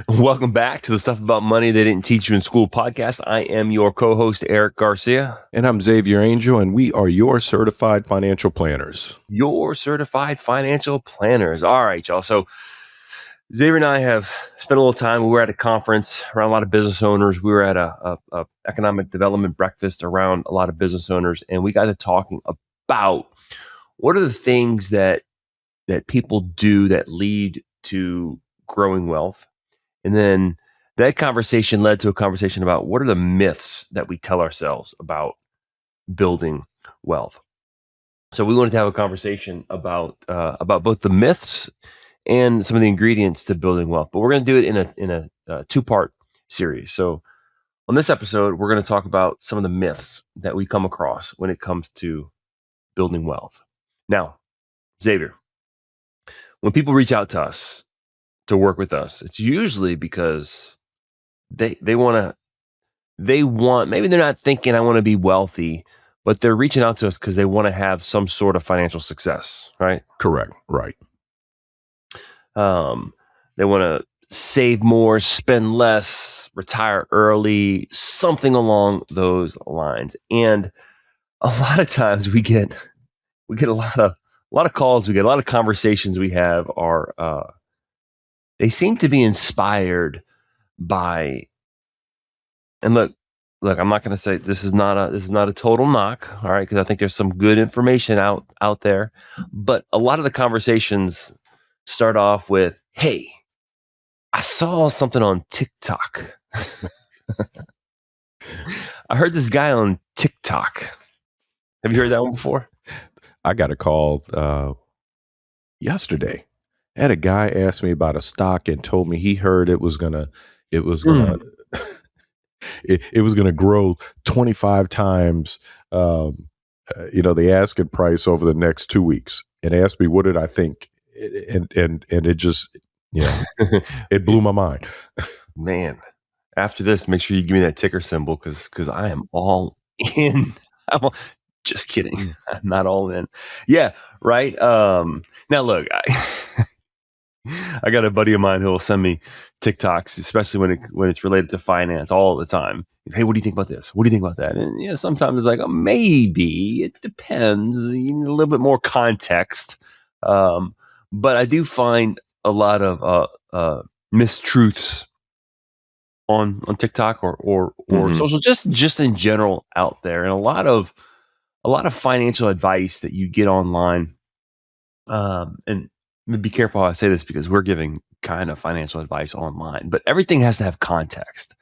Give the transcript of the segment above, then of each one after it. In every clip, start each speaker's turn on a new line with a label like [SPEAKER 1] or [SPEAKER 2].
[SPEAKER 1] Welcome back to the Stuff About Money They Didn't Teach You in School podcast. I am your co-host, Erik Garcia.
[SPEAKER 2] And I'm Xavier Angel, and we are your certified financial planners.
[SPEAKER 1] Your certified financial planners. All right, y'all. So Xavier and I have spent a little time. We were at a conference around a lot of business owners. We were at a economic development breakfast around a lot of business owners, and we got to talking about what are the things that people do that lead to growing wealth. And then that conversation led to a conversation about what are the myths that we tell ourselves about building wealth. So we wanted to have a conversation about both the myths and some of the ingredients to building wealth. But we're going to do it in a two-part series. So on this episode, we're going to talk about some of the myths that we come across when it comes to building wealth. Now, Xavier, when people reach out to us to work with us, it's usually because they want, maybe they're not thinking I want to be wealthy, but they're reaching out to us because they want to have some sort of financial success, right?
[SPEAKER 2] Correct. Right.
[SPEAKER 1] They want to save more, spend less, retire early, something along those lines. And a lot of times we get a lot of calls, we get a lot of conversations we have are they seem to be inspired by, and look, I'm not going to say this is not a total knock, all right, because I think there's some good information out there, but a lot of the conversations start off with, "Hey, I saw something on TikTok. I heard this guy on TikTok. Have you heard that one before?"
[SPEAKER 2] I got a call yesterday. I had a guy ask me about a stock and told me he heard it was gonna grow 25 times, the asking price over the next 2 weeks, and asked me what did I think, and it just, it blew my mind.
[SPEAKER 1] Man, after this, make sure you give me that ticker symbol because I am all in. Just kidding. I'm not all in. Yeah, right. Now look, I got a buddy of mine who will send me TikToks, especially when it's related to finance, all the time. Hey, what do you think about this? What do you think about that? And sometimes it's like, oh, maybe it depends. You need a little bit more context. But I do find a lot of mistruths on TikTok or social, just in general out there, and a lot of financial advice that you get online. And be careful how I say this because we're giving kind of financial advice online, but everything has to have context.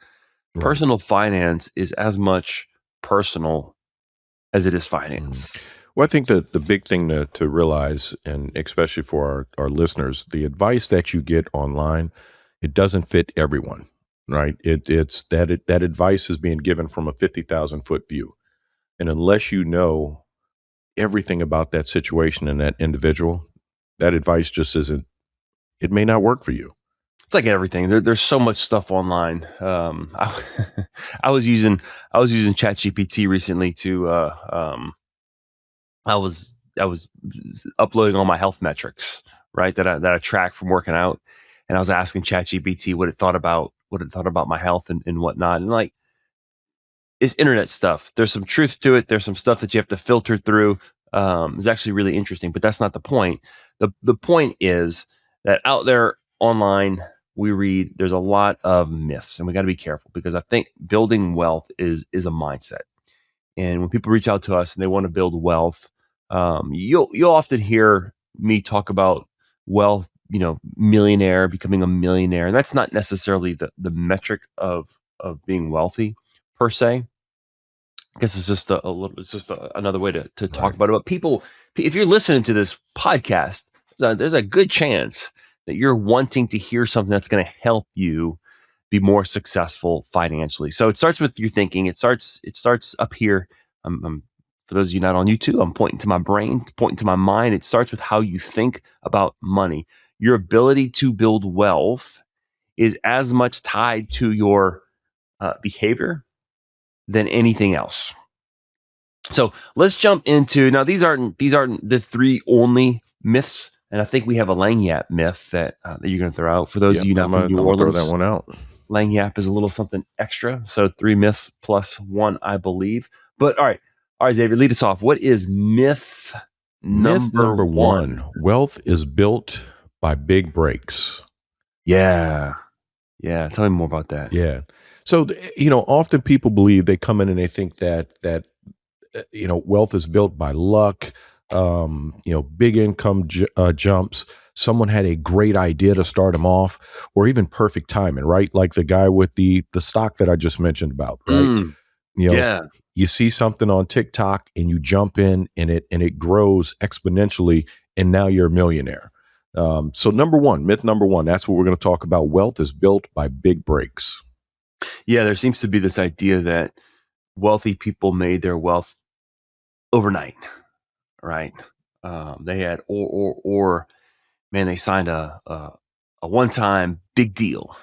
[SPEAKER 1] Right. Personal finance is as much personal as it is finance.
[SPEAKER 2] Well, I think that the big thing to realize, and especially for our listeners, the advice that you get online, it doesn't fit everyone, right? It's that advice is being given from a 50,000 foot view. And unless you know everything about that situation and that individual, that advice just isn't, it may not work for you.
[SPEAKER 1] It's like everything. There's so much stuff online. I was using ChatGPT recently to I was uploading all my health metrics, right, that I track from working out, and I was asking ChatGPT what it thought about my health and whatnot, and like, it's internet stuff. There's some truth to it. There's some stuff that you have to filter through. It's actually really interesting, but that's not the point. The point is that out there online, we read there's a lot of myths, and we got to be careful because I think building wealth is a mindset. And when people reach out to us and they want to build wealth, you'll often hear me talk about wealth, millionaire, becoming a millionaire, and that's not necessarily the metric of being wealthy per se. I guess it's just another way to talk about it. But people, if you're listening to this podcast, there's a good chance that you're wanting to hear something that's going to help you be more successful financially. So it starts with your thinking. It starts up here. For those of you not on YouTube, I'm pointing to my brain, pointing to my mind. It starts with how you think about money. Your ability to build wealth is as much tied to your behavior than anything else. So let's jump into, now these aren't the three only myths And I think we have a Lagniappe myth that you're going to throw out. For those
[SPEAKER 2] Yep,
[SPEAKER 1] of you not from New
[SPEAKER 2] I'm gonna throw that
[SPEAKER 1] Orleans,
[SPEAKER 2] one out.
[SPEAKER 1] Lagniappe is a little something extra. So 3 myths plus 1, I believe. But all right, Xavier, lead us off. What is myth
[SPEAKER 2] Myth
[SPEAKER 1] number
[SPEAKER 2] number
[SPEAKER 1] 1?
[SPEAKER 2] one: wealth is built by big breaks.
[SPEAKER 1] Yeah. Tell me more about that.
[SPEAKER 2] Yeah. So, often people believe, they come in and they think that wealth is built by luck, big income jumps. Someone had a great idea to start them off, or even perfect timing, right? Like the guy with the stock that I just mentioned about, right?
[SPEAKER 1] Mm,
[SPEAKER 2] You know,
[SPEAKER 1] yeah.
[SPEAKER 2] you see something on TikTok and you jump in, and it grows exponentially, and now you're a millionaire. So myth number one, that's what we're going to talk about. Wealth is built by big breaks.
[SPEAKER 1] Yeah, there seems to be this idea that wealthy people made their wealth overnight, right? They had or man, they signed a one-time big deal,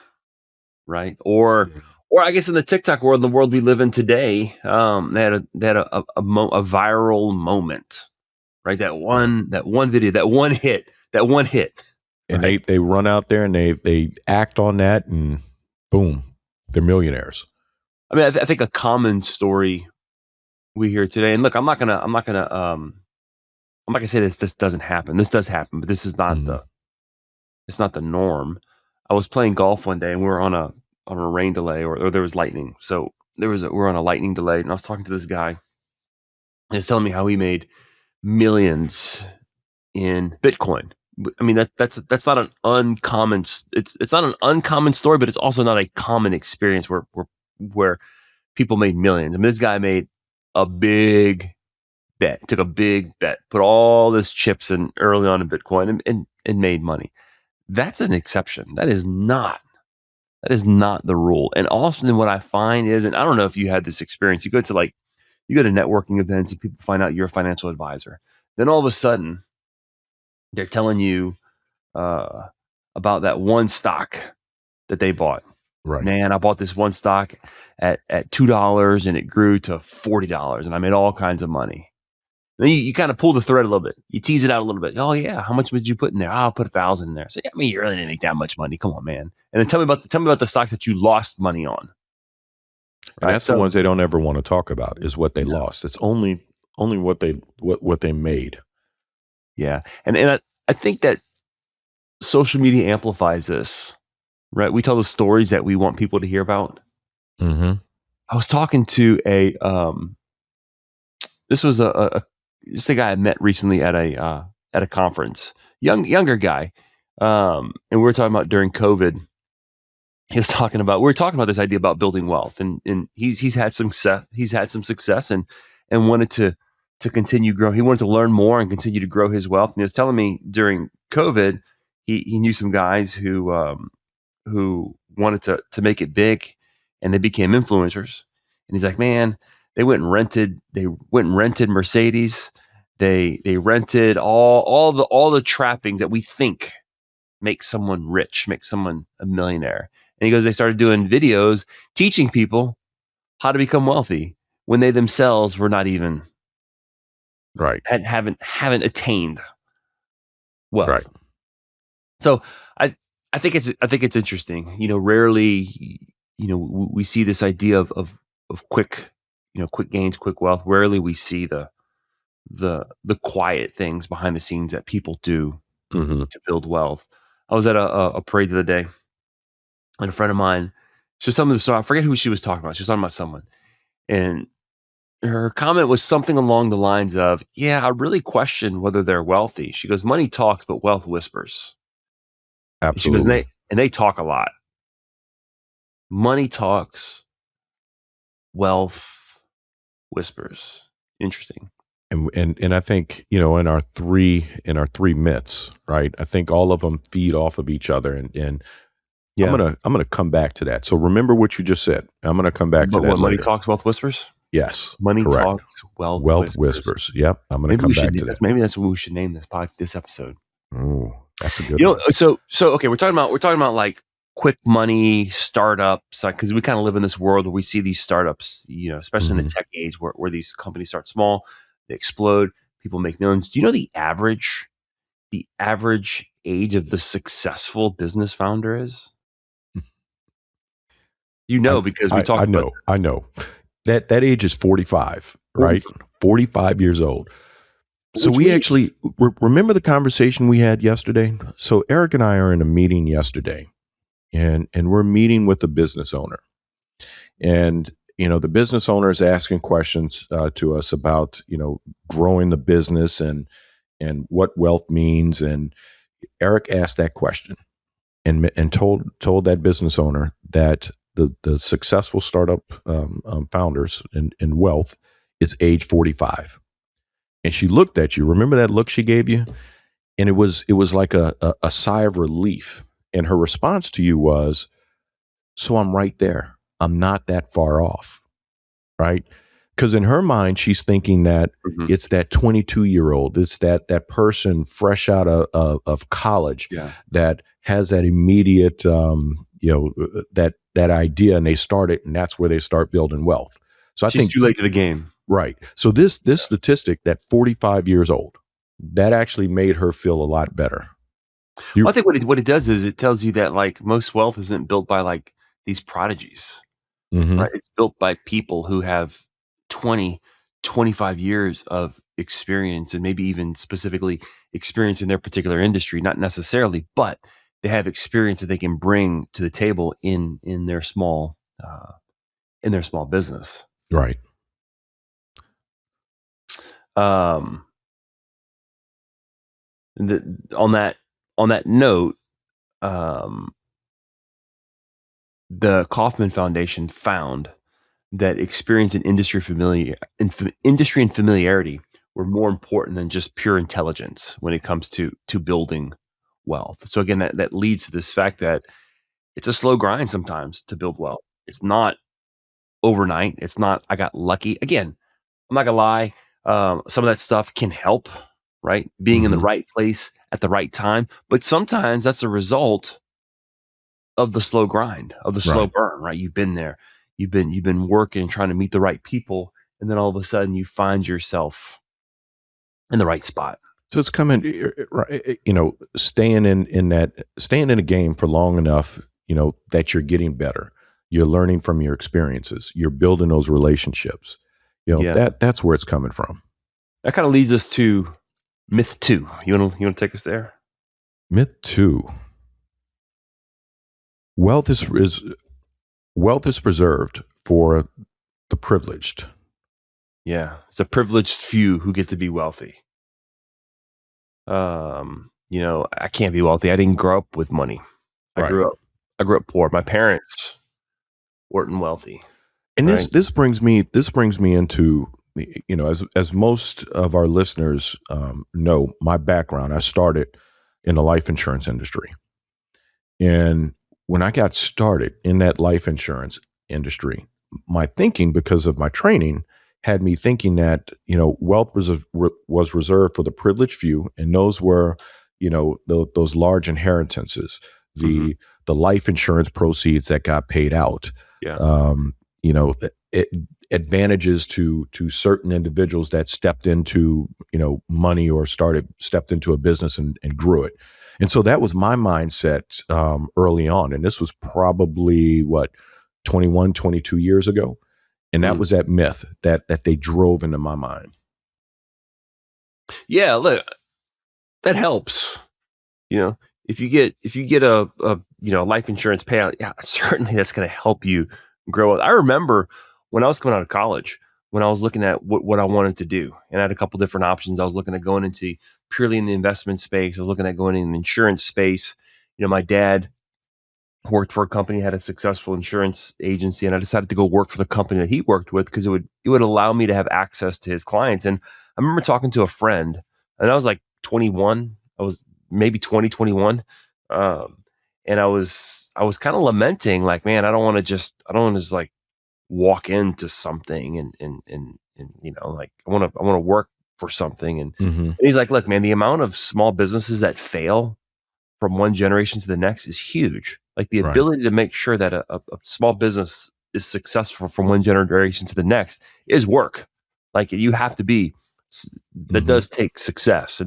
[SPEAKER 1] right? Or I guess in the TikTok world, in the world we live in today, they had a viral moment, right?
[SPEAKER 2] Right.
[SPEAKER 1] That one video, that one hit,
[SPEAKER 2] And
[SPEAKER 1] right?
[SPEAKER 2] they run out there and they act on that, and boom, they're millionaires.
[SPEAKER 1] I mean, I think a common story we hear today, and look, I'm not gonna say this doesn't happen. This does happen, but this is not
[SPEAKER 2] Mhm.
[SPEAKER 1] it's not the norm. I was playing golf one day and we were on a rain delay or there was lightning. So we were on a lightning delay and I was talking to this guy and he was telling me how he made millions in Bitcoin. I mean that's not an uncommon it's not an uncommon story, but it's also not a common experience where people made millions. I mean, this guy made a big bet, took a big bet, put all his chips in early on in Bitcoin and made money. That's an exception. That is not the rule. And often what I find is, and I don't know if you had this experience, you go to networking events and people find out you're a financial advisor. Then all of a sudden they're telling you uh, about that one stock that they bought.
[SPEAKER 2] Right.
[SPEAKER 1] Man, I bought this one stock at $2 and it grew to $40 and I made all kinds of money. Then you kind of pull the thread a little bit. You tease it out a little bit. Oh yeah, how much would you put in there? Oh, I'll put 1,000 in there. So yeah, I mean, you really didn't make that much money. Come on, man. And then tell me about the stocks that you lost money on.
[SPEAKER 2] And
[SPEAKER 1] Right.
[SPEAKER 2] that's the
[SPEAKER 1] So
[SPEAKER 2] ones they don't ever want to talk about, is what they
[SPEAKER 1] no.
[SPEAKER 2] lost. It's only what they made.
[SPEAKER 1] Yeah, and I think that social media amplifies this. Right. We tell the stories that we want people to hear about.
[SPEAKER 2] Mm-hmm.
[SPEAKER 1] I was talking to this was just a guy I met recently at a conference, younger guy, and we were talking about during COVID. We were talking about this idea about building wealth, and he's had some success and wanted to continue growing. He wanted to learn more and continue to grow his wealth. And he was telling me during COVID, he knew some guys who wanted to make it big, and they became influencers. And he's like, man, they went and rented Mercedes. They rented all the trappings that we think make someone rich, make someone a millionaire. And he goes, they started doing videos teaching people how to become wealthy when they themselves were not even
[SPEAKER 2] Right.
[SPEAKER 1] haven't attained wealth.
[SPEAKER 2] Right.
[SPEAKER 1] So I think it's interesting. Rarely we see this idea of quick quick gains, quick wealth. Rarely we see the quiet things behind the scenes that people do
[SPEAKER 2] Mm-hmm.
[SPEAKER 1] to build wealth. I was at a parade the other day, and a friend of mine, she was telling me the story. I forget who she was talking about. She was talking about someone, and her comment was something along the lines of, "Yeah, I really question whether they're wealthy." She goes, "Money talks, but wealth whispers." And she goes,
[SPEAKER 2] Absolutely.
[SPEAKER 1] and they talk a lot. Money talks, wealth whispers. Interesting.
[SPEAKER 2] And I think, in our three myths, right? I think all of them feed off of each other, and
[SPEAKER 1] Yeah.
[SPEAKER 2] I'm gonna come back to that. So remember what you just said. I'm gonna come back to
[SPEAKER 1] But
[SPEAKER 2] that
[SPEAKER 1] what money
[SPEAKER 2] later.
[SPEAKER 1] talks, wealth whispers?
[SPEAKER 2] Yes,
[SPEAKER 1] Money
[SPEAKER 2] correct.
[SPEAKER 1] talks, wealth
[SPEAKER 2] Wealth
[SPEAKER 1] whispers.
[SPEAKER 2] whispers. Yep, I'm gonna
[SPEAKER 1] Maybe we
[SPEAKER 2] come
[SPEAKER 1] should
[SPEAKER 2] back to that.
[SPEAKER 1] maybe that's what we should name this episode.
[SPEAKER 2] Oh, that's a good one.
[SPEAKER 1] So okay, we're talking about like quick money startups, like because we kind of live in this world where we see these startups, especially in the
[SPEAKER 2] Mhm.
[SPEAKER 1] tech age, where these companies start small, they explode, people make millions. Do you know the average the average age of the successful business founder is? Because we talked about
[SPEAKER 2] I know. That age is 45,
[SPEAKER 1] 40,
[SPEAKER 2] right? 45 years old. So
[SPEAKER 1] which
[SPEAKER 2] we
[SPEAKER 1] means
[SPEAKER 2] actually remember the conversation we had yesterday. So Erik and I are in a meeting yesterday, and we're meeting with a business owner, and the business owner is asking questions to us about growing the business and what wealth means. And Erik asked that question and told that business owner that the successful startup founders in wealth is age 45. And she looked at you. Remember that look she gave you? And it was like a sigh of relief. And her response to you was, "So I'm right there. I'm not that far off." Right? Because in her mind, she's thinking that
[SPEAKER 1] Mhm.
[SPEAKER 2] it's that 22-year-old, it's that person fresh out of college
[SPEAKER 1] Yeah.
[SPEAKER 2] that has that immediate, that idea, and they start it, and that's where they start building wealth. So I
[SPEAKER 1] She's
[SPEAKER 2] think
[SPEAKER 1] too late to the game.
[SPEAKER 2] right. So this statistic, that 45 years old, that actually made her feel a lot better.
[SPEAKER 1] Well, I think what it does is it tells you that, like, most wealth isn't built by, like, these prodigies,
[SPEAKER 2] Mm-hmm.
[SPEAKER 1] right? It's built by people who have 20, 25 years of experience, and maybe even specifically experience in their particular industry, not necessarily, but they have experience that they can bring to the table in their small business.
[SPEAKER 2] Right.
[SPEAKER 1] Um, the, on that note, um, the Kauffman Foundation found that experience and industry and familiarity were more important than just pure intelligence when it comes to building wealth. So again, that leads to this fact that it's a slow grind sometimes to build wealth. It's not overnight. It's not I got lucky. Again, I'm not gonna lie. Some of that stuff can help, right? Being in the
[SPEAKER 2] Mm-hmm.
[SPEAKER 1] right place at the right time, but sometimes that's a result of the slow grind, of the slow
[SPEAKER 2] Right.
[SPEAKER 1] burn, right? You've been there. You've been working, trying to meet the right people, and then all of a sudden you find yourself in the right spot.
[SPEAKER 2] So it's coming, right, staying staying in a game for long enough, that you're getting better. You're learning from your experiences. You're building those relationships.
[SPEAKER 1] Yeah.
[SPEAKER 2] That's where it's coming from.
[SPEAKER 1] That kind of leads us to myth 2. You wanna take us there?
[SPEAKER 2] Myth 2. Wealth is preserved for the privileged.
[SPEAKER 1] Yeah. It's a privileged few who get to be wealthy. I can't be wealthy. I didn't grow up with money. I
[SPEAKER 2] Right.
[SPEAKER 1] grew up I grew up poor. My parents weren't wealthy,
[SPEAKER 2] And
[SPEAKER 1] right?
[SPEAKER 2] this brings me into, as most of our listeners know, my background. I started in the life insurance industry, and when I got started in that life insurance industry, my thinking, because of my training, had me thinking that wealth was reserved for the privileged few, and those were those large inheritances,
[SPEAKER 1] Mhm.
[SPEAKER 2] the life insurance proceeds that got paid out,
[SPEAKER 1] Yeah.
[SPEAKER 2] um, you know, it, advantages to certain individuals that stepped into money or stepped into a business and grew it. And so that was my mindset early on. And this was probably 21, 22 years ago. And that
[SPEAKER 1] Mm.
[SPEAKER 2] was that myth that they drove into my mind.
[SPEAKER 1] Yeah, look, that helps. You know, if you get a life insurance payout, yeah, certainly that's going to help you grow. I remember when I was coming out of college, when I was looking at what I wanted to do, and I had a couple different options. I was looking at going into purely in the investment space. I was looking at going in the insurance space. My dad worked for a company, had a successful insurance agency, and I decided to go work for the company that he worked with because it would allow me to have access to his clients. And I remember talking to a friend, and I was like 21. I was maybe 20, 21. Um, and I was kind of lamenting, like, man, I don't want to just like walk into something and like I want to work for something. And
[SPEAKER 2] Mm-hmm.
[SPEAKER 1] he's like, look, man, the amount of small businesses that fail from one generation to the next is huge. Like the
[SPEAKER 2] Right.
[SPEAKER 1] ability to make sure that a small business is successful from one generation to the next is work. Like you have to be, that
[SPEAKER 2] Mm-hmm.
[SPEAKER 1] does take success.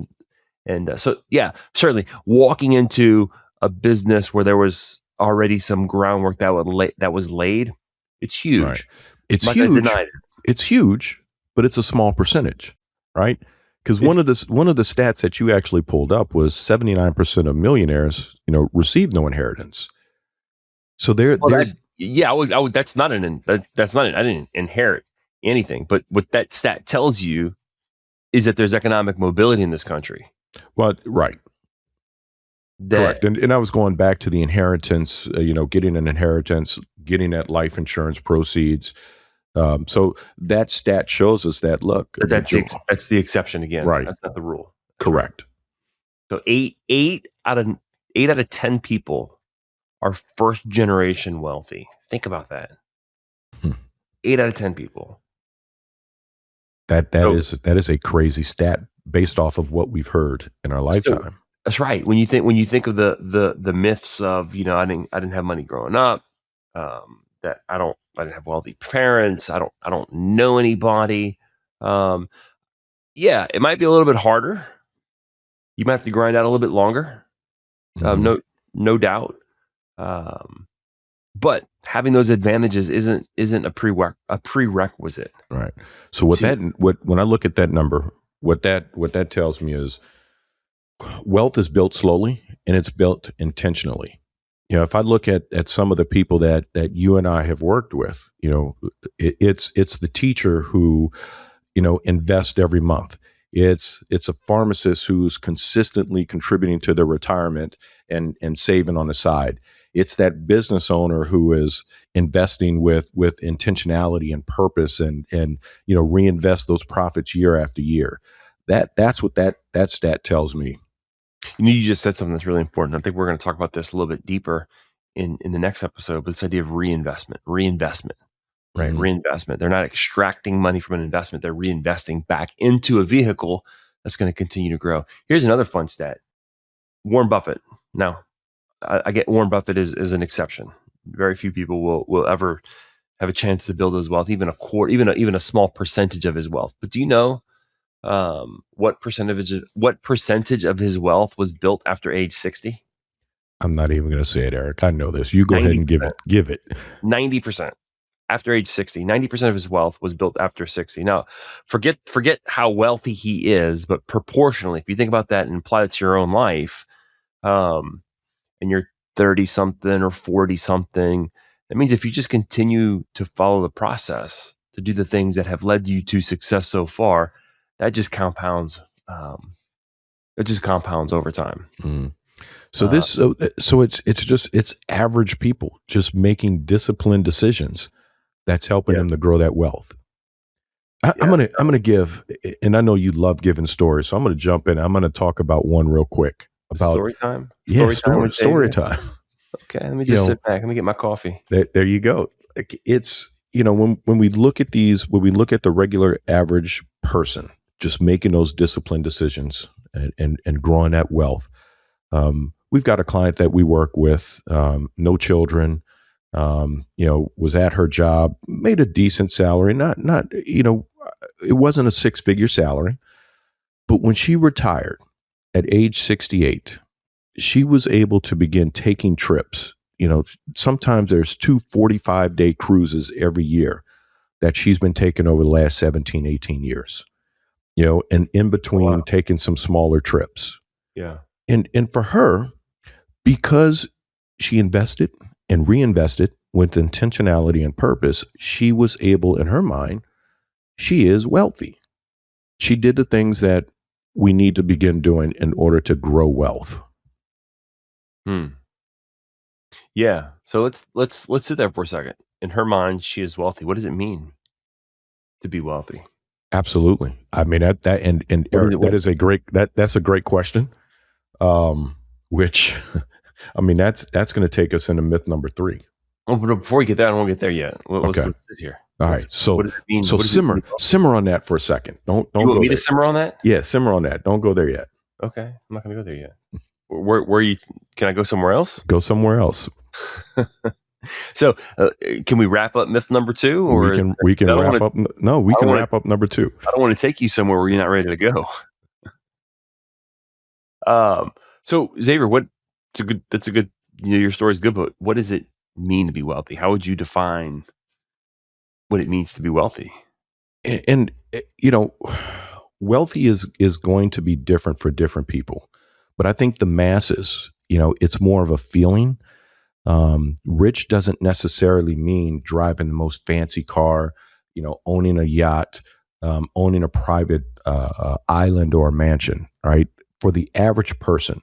[SPEAKER 1] And so, yeah, certainly walking into a business where there was already some groundwork that was laid, it's
[SPEAKER 2] Right.
[SPEAKER 1] huge.
[SPEAKER 2] It's
[SPEAKER 1] I'm not going to
[SPEAKER 2] huge.
[SPEAKER 1] deny it.
[SPEAKER 2] It's huge, but it's a small percentage, right? Because
[SPEAKER 1] It's
[SPEAKER 2] one of the stats that you actually pulled up was 79% of millionaires, receive no inheritance. So
[SPEAKER 1] well, I would. I didn't inherit anything, but what that stat tells you is that there's economic mobility in this country.
[SPEAKER 2] well, right,
[SPEAKER 1] That
[SPEAKER 2] correct. And I was going back to the inheritance, getting an inheritance, getting that life insurance proceeds. So that stat shows us that, look, I
[SPEAKER 1] But
[SPEAKER 2] mean,
[SPEAKER 1] that's the exception again.
[SPEAKER 2] right,
[SPEAKER 1] That's not the rule. That's right.
[SPEAKER 2] correct.
[SPEAKER 1] So eight out of 10 people are first generation wealthy. Think about that.
[SPEAKER 2] Hmm.
[SPEAKER 1] 8 out of 10 people.
[SPEAKER 2] That
[SPEAKER 1] So,
[SPEAKER 2] is a crazy stat based off of what we've heard in our
[SPEAKER 1] so
[SPEAKER 2] lifetime.
[SPEAKER 1] that's right. When you think of the myths of I didn't have money growing up, that I didn't have wealthy parents. I don't know anybody. Um, yeah, it might be a little bit harder. You might have to grind out a little bit longer.
[SPEAKER 2] Mhm.
[SPEAKER 1] No doubt. Um, but having those advantages isn't a prerequisite
[SPEAKER 2] Right. So what
[SPEAKER 1] to.
[SPEAKER 2] that what when I look at that number, what that tells me is wealth is built slowly and it's built intentionally. If I look at some of the people that you and I have worked with, it's the teacher who invest every month. It's a pharmacist who's consistently contributing to their retirement and saving on the side. It's that business owner who is investing with intentionality and purpose and reinvest those profits year after year. That's what that stat tells me.
[SPEAKER 1] You just said something that's really important. I think we're going to talk about this a little bit deeper in the next episode. But this idea of reinvestment, right?
[SPEAKER 2] Mhm.
[SPEAKER 1] Reinvestment. They're not extracting money from an investment; they're reinvesting back into a vehicle that's going to continue to grow. Here's another fun stat: Warren Buffett. Now, I get Warren Buffett is an exception. Very few people will ever have a chance to build his wealth, even a quarter, even a small percentage of his wealth. But do you know what percentage of his wealth was built after age 60?
[SPEAKER 2] I'm not even going to say it, Eric. I know this. You go ahead and give
[SPEAKER 1] 90%.
[SPEAKER 2] it. Give it.
[SPEAKER 1] 90%. After age 60, 90% of his wealth was built after 60. Now, forget how wealthy he is, but proportionally, if you think about that and apply it to your own life, um, and you're 30 something or 40 something, that means if you just continue to follow the process, to do the things that have led you to success so far, that just compounds. It just compounds over time.
[SPEAKER 2] Mm. So
[SPEAKER 1] Uh,
[SPEAKER 2] it's average people just making disciplined decisions that's helping
[SPEAKER 1] yeah,
[SPEAKER 2] them to grow that wealth. I'm
[SPEAKER 1] yeah.
[SPEAKER 2] gonna give, and I know you love giving stories, so I'm gonna jump in. I'm gonna talk about one real quick about
[SPEAKER 1] Story time.
[SPEAKER 2] yeah,
[SPEAKER 1] Story time with
[SPEAKER 2] story
[SPEAKER 1] Xavier.
[SPEAKER 2] time.
[SPEAKER 1] Okay, let me
[SPEAKER 2] You
[SPEAKER 1] just
[SPEAKER 2] know,
[SPEAKER 1] sit back. Let me get my coffee.
[SPEAKER 2] there you go. Like, it's when we look at the regular average person just making those disciplined decisions and growing that wealth. We've got a client that we work with, no children, was at her job, made a decent salary, not it wasn't a six-figure salary, but when she retired at age 68, she was able to begin taking trips. Sometimes there's 2 45-day cruises every year that she's been taking over the last 17, 18 years, and in
[SPEAKER 1] Oh, wow.
[SPEAKER 2] between taking some smaller trips.
[SPEAKER 1] Yeah.
[SPEAKER 2] And for her, because she invested and reinvested with intentionality and purpose, she was able, in her mind, she is wealthy. She did the things that we need to begin doing in order to grow wealth.
[SPEAKER 1] Hmm. Yeah. So let's sit there for a second. In her mind, she is wealthy. What does it mean to be wealthy?
[SPEAKER 2] Absolutely. I mean that and
[SPEAKER 1] What is
[SPEAKER 2] Eric,
[SPEAKER 1] it? What,
[SPEAKER 2] that's a great question. Which I mean that's going to take us into myth number 3.
[SPEAKER 1] oh, but before we get there, I don't want to get there yet. Let's
[SPEAKER 2] Okay.
[SPEAKER 1] let's sit here.
[SPEAKER 2] All
[SPEAKER 1] Let's.
[SPEAKER 2] right. So
[SPEAKER 1] What does it mean?
[SPEAKER 2] so
[SPEAKER 1] What does it mean to
[SPEAKER 2] simmer
[SPEAKER 1] be wealthy?
[SPEAKER 2] simmer on that for a second. Don't
[SPEAKER 1] You want
[SPEAKER 2] go
[SPEAKER 1] me to
[SPEAKER 2] there.
[SPEAKER 1] simmer on that?
[SPEAKER 2] Yeah, simmer on that. Don't go there yet.
[SPEAKER 1] Okay, I'm not going to go there yet. Where you? Can I go somewhere else?
[SPEAKER 2] Go somewhere else.
[SPEAKER 1] So, can we wrap up myth number 2, or
[SPEAKER 2] We can
[SPEAKER 1] I don't
[SPEAKER 2] wrap
[SPEAKER 1] want to?
[SPEAKER 2] up. No, we
[SPEAKER 1] I don't
[SPEAKER 2] can
[SPEAKER 1] want
[SPEAKER 2] wrap up number 2.
[SPEAKER 1] to. I don't want to take you somewhere where you're not ready to go. So Xavier, that's a good, your story's good, but what does it mean to be wealthy? How would you define what it means to be wealthy?
[SPEAKER 2] And wealthy is going to be different for different people, but I think the masses, it's more of a feeling. Rich doesn't necessarily mean driving the most fancy car, owning a yacht, owning a private island or a mansion, right? For the average person,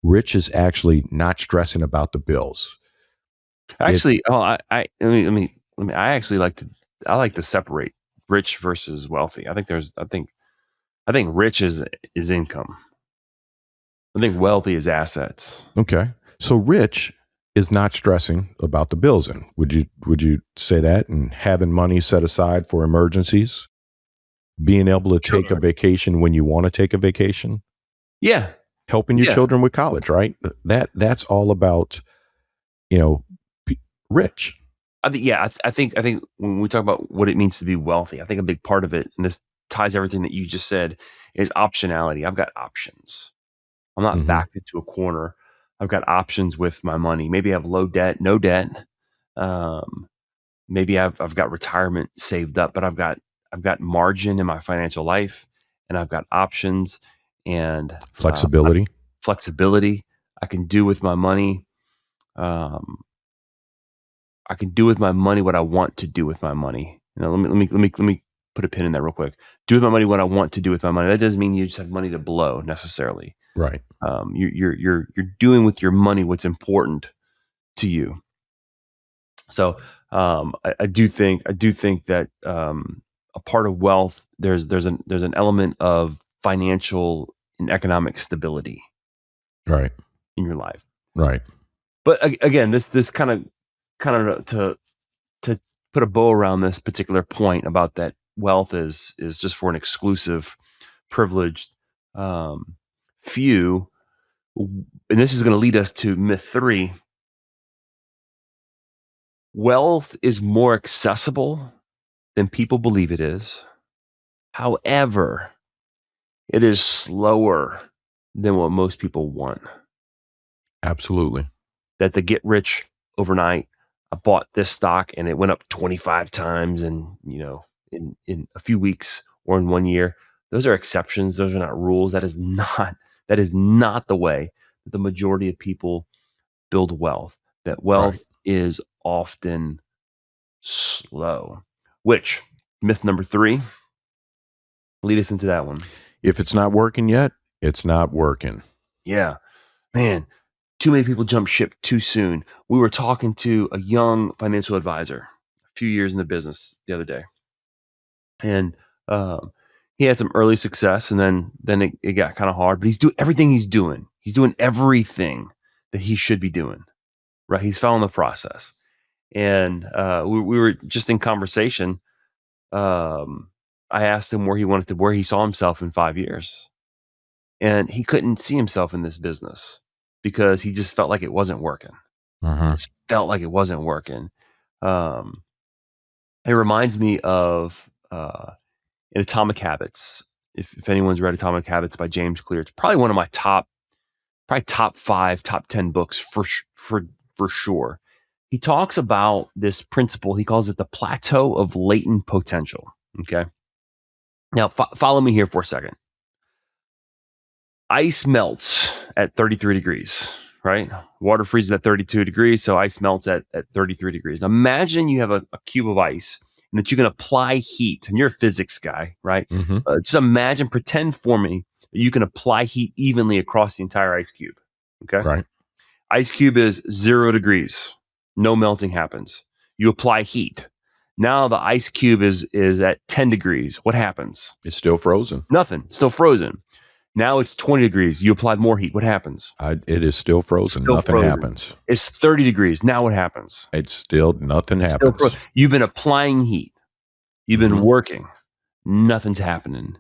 [SPEAKER 2] rich is actually not stressing about the bills.
[SPEAKER 1] Actually, I actually like to separate rich versus wealthy. I think rich is income. I think wealthy is assets.
[SPEAKER 2] Okay. So rich is not stressing about the bills. And would you say that, and having money set aside for emergencies, being able to take a
[SPEAKER 1] Sure.
[SPEAKER 2] vacation when you want to take a vacation,
[SPEAKER 1] Yeah,
[SPEAKER 2] helping your
[SPEAKER 1] yeah.
[SPEAKER 2] children with college, right? That's all about, you know, rich.
[SPEAKER 1] I think when we talk about what it means to be wealthy, I think a big part of it, and this ties everything that you just said, is optionality. I've got options. I'm not
[SPEAKER 2] Hmm.
[SPEAKER 1] backed into a corner. I've got options with my money. Maybe I have low debt, no debt. Um, Maybe I've got retirement saved up, but I've got margin in my financial life, and I've got options and
[SPEAKER 2] Flexibility.
[SPEAKER 1] flexibility. I can do with my money. Um, I can do with my money what I want to do with my money. Let me put a pin in that real quick. Do with my money what I want to do with my money. That doesn't mean you just have money to blow necessarily.
[SPEAKER 2] Right.
[SPEAKER 1] You're doing with your money what's important to you. So I do think that a part of wealth, there's an element of financial and economic stability
[SPEAKER 2] Right.
[SPEAKER 1] in your life.
[SPEAKER 2] Right.
[SPEAKER 1] But again, this kind of to put a bow around this particular point about that wealth is just for an exclusive, privileged few. And this is going to lead us to myth 3. Wealth is more accessible than people believe it is. However, it is slower than what most people want.
[SPEAKER 2] Absolutely.
[SPEAKER 1] That they get rich overnight. I bought this stock and it went up 25 times in a few weeks or in 1 year. Those are exceptions. Those are not rules. That is not the way that the majority of people build wealth. That
[SPEAKER 2] Right.
[SPEAKER 1] wealth is often slow. Which, myth number 3, lead us into that one.
[SPEAKER 2] If it's not working yet, it's not working.
[SPEAKER 1] Yeah, man, too many people jump ship too soon. We were talking to a young financial advisor, a few years in the business the other day, and um, he had some early success, and then it got kind of hard. But he's doing everything he's doing. He's doing everything that he should be doing. Right? He's following the process, and we were just in conversation. I asked him where he saw himself in 5 years, and he couldn't see himself in this business because he just felt like it wasn't working.
[SPEAKER 2] Uh-huh.
[SPEAKER 1] Just felt like it wasn't working. Um, it reminds me of in Atomic Habits. If anyone's read Atomic Habits by James Clear, it's probably one of my top 5, top 10 books for sure. He talks about this principle. He calls it the plateau of latent potential. Okay. Now follow me here for a second. Ice melts at 33 degrees, right? Water freezes at 32 degrees, so ice melts at 33 degrees. Now imagine you have a cube of ice and that you can apply heat, and you're a physics guy, right?
[SPEAKER 2] Mm-hmm.
[SPEAKER 1] Just pretend for me that you can apply heat evenly across the entire ice cube, okay?
[SPEAKER 2] Right.
[SPEAKER 1] Ice cube is 0 degrees. No melting happens. You apply heat. Now the ice cube is at 10 degrees. What happens?
[SPEAKER 2] It's still frozen.
[SPEAKER 1] Nothing. Still frozen. Now it's 20 degrees. You applied more heat. What happens?
[SPEAKER 2] It is still frozen.
[SPEAKER 1] Still
[SPEAKER 2] Nothing
[SPEAKER 1] frozen.
[SPEAKER 2] happens.
[SPEAKER 1] It's 30 degrees. Now what happens?
[SPEAKER 2] It's still nothing
[SPEAKER 1] It's still
[SPEAKER 2] happens.
[SPEAKER 1] frozen. You've been applying heat. You've been
[SPEAKER 2] Mhm.
[SPEAKER 1] working. Nothing's happening.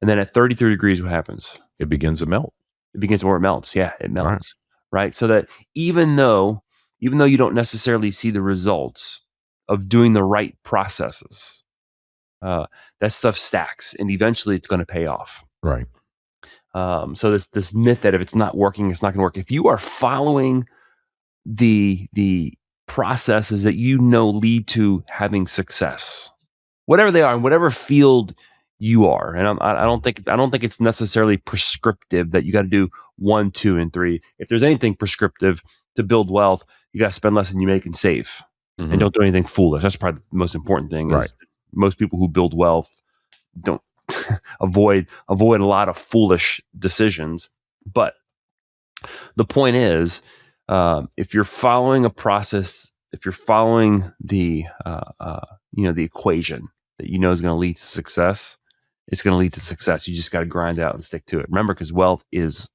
[SPEAKER 1] And then at 33 degrees, what happens?
[SPEAKER 2] It begins to melt.
[SPEAKER 1] It begins where it melts. Yeah, it melts. Right. So that even though you don't necessarily see the results of doing the right processes, that stuff stacks and eventually it's going to pay off.
[SPEAKER 2] Right.
[SPEAKER 1] So this myth that if it's not working, it's not going to work. If you are following the processes that lead to having success, whatever they are, in whatever field you are, and I don't think it's necessarily prescriptive that you got to do 1, 2, and 3. If there's anything prescriptive to build wealth, you got to spend less than you make and save, and don't do anything foolish. That's probably the most important thing.
[SPEAKER 2] Right.
[SPEAKER 1] Is most people who build wealth don't avoid a lot of foolish decisions. But the point is, if you're following a process, if you're following the the equation that is going to lead to success, it's going to lead to success. You just got to grind out and stick to it. Remember, because wealth is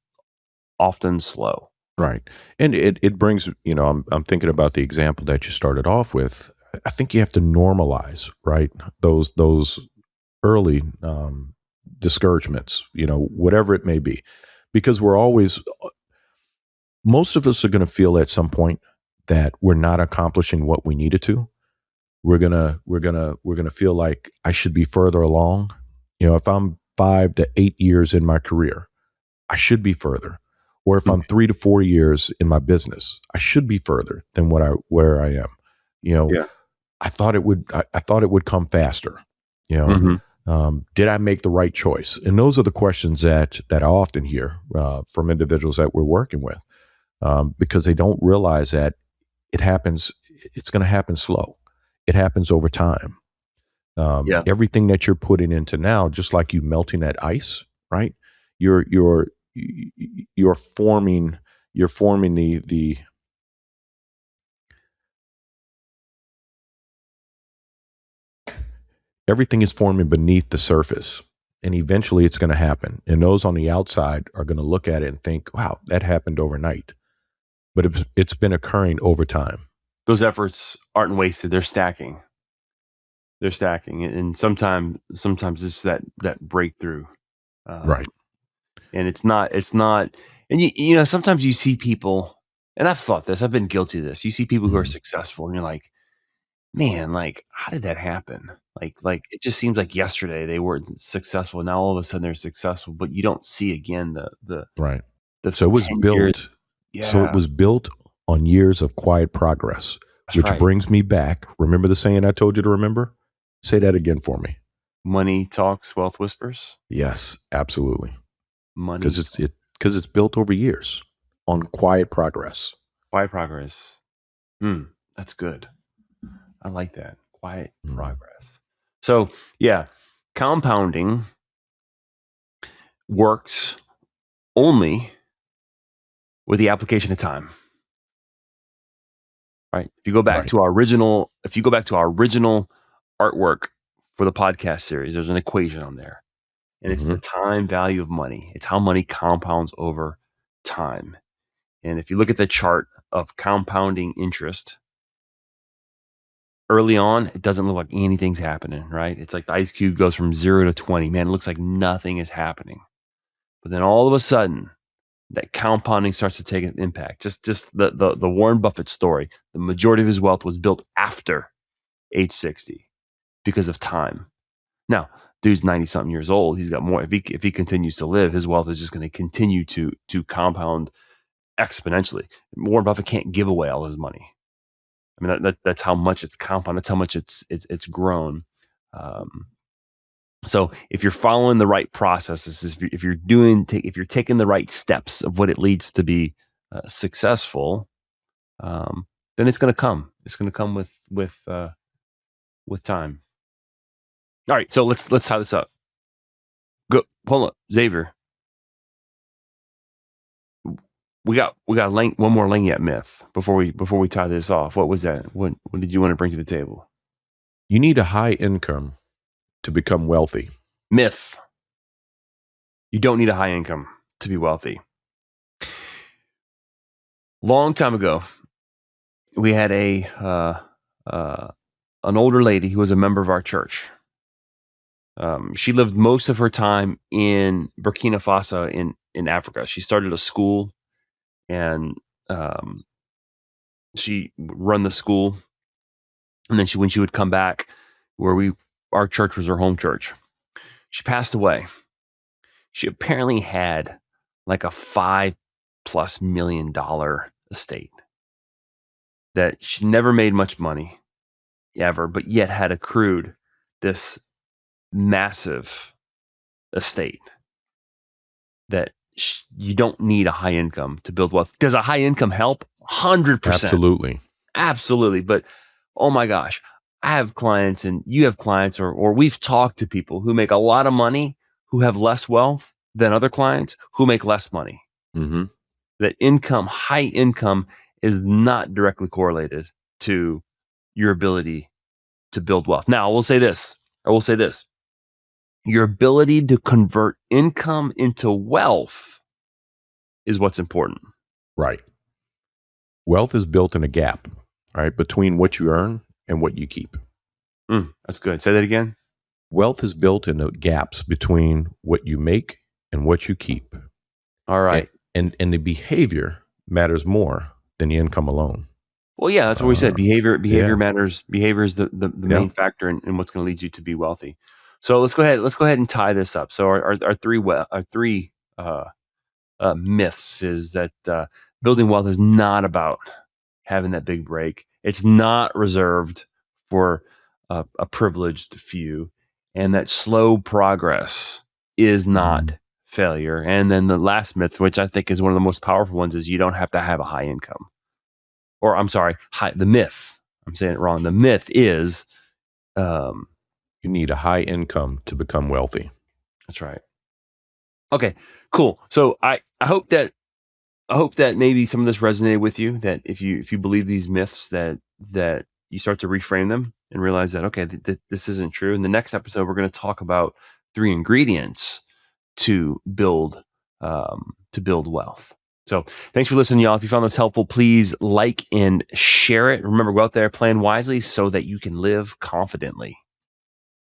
[SPEAKER 1] often slow.
[SPEAKER 2] Right. And it brings, I'm thinking about the example that you started off with. I think you have to normalize, right? Those early discouragements, whatever it may be, because most of us are going to feel at some point that we're not accomplishing what we needed to. We're going to feel like I should be further along. If I'm 5 to 8 years in my career, I should be further. Or if I'm 3 to 4 years in my business, I should be further than where I am.
[SPEAKER 1] Yeah.
[SPEAKER 2] I thought it would come faster. Did I make the right choice? And those are the questions that I often hear from individuals that we're working with, because they don't realize that it's going to happen slow. It happens over time. Everything that you're putting into now, just like you melting that ice, right? You're forming the everything is forming beneath the surface, and eventually it's going to happen. And those on the outside are going to look at it and think, wow, that happened overnight. But it's been occurring over time.
[SPEAKER 1] Those efforts aren't wasted. They're stacking. And sometimes it's that breakthrough.
[SPEAKER 2] Right.
[SPEAKER 1] And it's not, and sometimes you see people, and I've thought this, I've been guilty of this. You see people who are successful and you're like, man, like, how did that happen? Like it just seems like yesterday they weren't successful. Now all of a sudden they're successful, but you don't see again the
[SPEAKER 2] right.
[SPEAKER 1] The
[SPEAKER 2] so it was
[SPEAKER 1] 10
[SPEAKER 2] built.
[SPEAKER 1] years. Yeah.
[SPEAKER 2] So it was built on years of quiet progress,
[SPEAKER 1] That's
[SPEAKER 2] which
[SPEAKER 1] right.
[SPEAKER 2] brings me back. Remember the saying I told you to remember? Say that again for me.
[SPEAKER 1] Money talks, wealth whispers.
[SPEAKER 2] Yes, absolutely.
[SPEAKER 1] Money,
[SPEAKER 2] because it's built over years on quiet progress.
[SPEAKER 1] Quiet progress. That's good. I like that. Quiet progress. So yeah, compounding works only with the application of time. Right. If you go back to our original artwork for the podcast series, there's an equation on there. And it's the time value of money. It's how money compounds over time. And if you look at the chart of compounding interest, early on, it doesn't look like anything's happening, right? It's like the ice cube goes from 0 to 20. Man, it looks like nothing is happening. But then all of a sudden, that compounding starts to take an impact. Just the Warren Buffett story. The majority of his wealth was built after age 60 because of time. Now, dude's 90-something years old. He's got more. If he continues to live, his wealth is just going to continue to compound exponentially. Warren Buffett can't give away all his money. I mean, that's how much it's compounded. That's how much it's grown. So if you're following the right processes, if you're taking the right steps of what it leads to be successful, then it's going to come. It's going to come with time. All right, so let's tie this up. Go, hold up, Xavier. We got one more Lagniappe myth before we tie this off. What was that? What did you want to bring to the table?
[SPEAKER 2] You need a high income to become wealthy.
[SPEAKER 1] Myth. You don't need a high income to be wealthy. Long time ago, we had an older lady who was a member of our church. She lived most of her time in Burkina Faso in Africa. She started a school, and she run the school. And then when she would come back, our church was her home church. She passed away. She apparently had like a $5+ million estate that she never made much money ever, but yet had accrued this massive estate that you don't need a high income to build wealth. Does a high income help? 100%.
[SPEAKER 2] Absolutely.
[SPEAKER 1] Absolutely. But oh my gosh, I have clients and you have clients, or we've talked to people who make a lot of money, who have less wealth than other clients who make less money.
[SPEAKER 2] Mm-hmm.
[SPEAKER 1] That income, high income, is not directly correlated to your ability to build wealth. Now, I will say this. Your ability to convert income into wealth is what's important.
[SPEAKER 2] Right. Wealth is built in a gap, right, between what you earn and what you keep.
[SPEAKER 1] That's good. Say that again.
[SPEAKER 2] Wealth is built in the gaps between what you make and what you keep.
[SPEAKER 1] All right.
[SPEAKER 2] And the behavior matters more than the income alone.
[SPEAKER 1] Well, yeah, that's what we said. Behavior
[SPEAKER 2] yeah.
[SPEAKER 1] matters. Behavior is the main factor in what's going to lead you to be wealthy. So let's go ahead and tie this up. So our three myths is that building wealth is not about having that big break. It's not reserved for a privileged few, and that slow progress is not failure. And then the last myth, which I think is one of the most powerful ones, is you don't have to have a high income. Or I'm sorry, the myth. I'm saying it wrong. The myth is
[SPEAKER 2] you need a high income to become wealthy.
[SPEAKER 1] That's right. Okay, cool. So I hope that maybe some of this resonated with you. That if you believe these myths, that you start to reframe them and realize that okay, this isn't true. In the next episode, we're going to talk about 3 ingredients to build wealth. So thanks for listening, y'all. If you found this helpful, please like and share it. Remember, go out there, plan wisely so that you can live confidently.